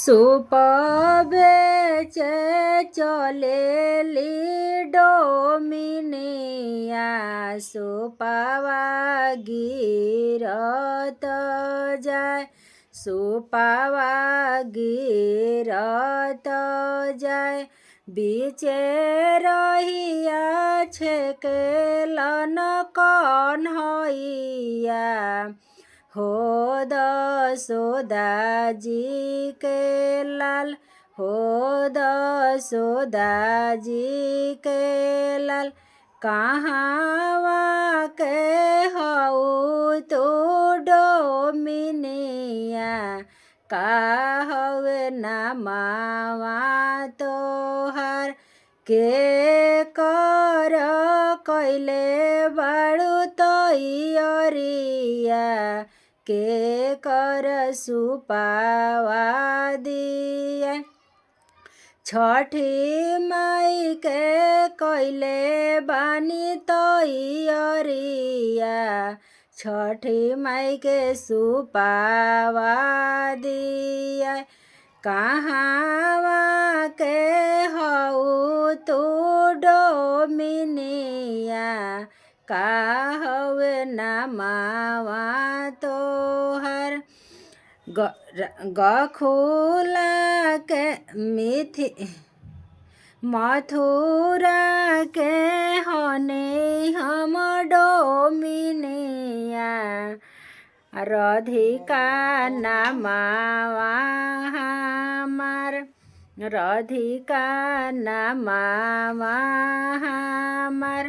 સુપબેચે ચલેલી ડોમિનિયા સુપાવા ગીરત જાય સુપાવા ગીરત જાય બીચે રહ્યા છે કે લન કન્હૈયા हो दसोदाजी के लाल हो दसोदाजी के लाल कहाँ के हऊ तो डोमिनिया का हवे नामावा तोहार के कर कैले बाड़ू तैयारिया के कर सुपावा दिया छठी माई के कैले बानी तैयारिया छठी माई के सुपावा दिया कहाँ के हऊ तू डोमिनिया का हवे नामावा तोहर गखुला के मिथि मथुरा के हने हम डोमिनिया राधिका नामावा हमार राधिका नामावा हमार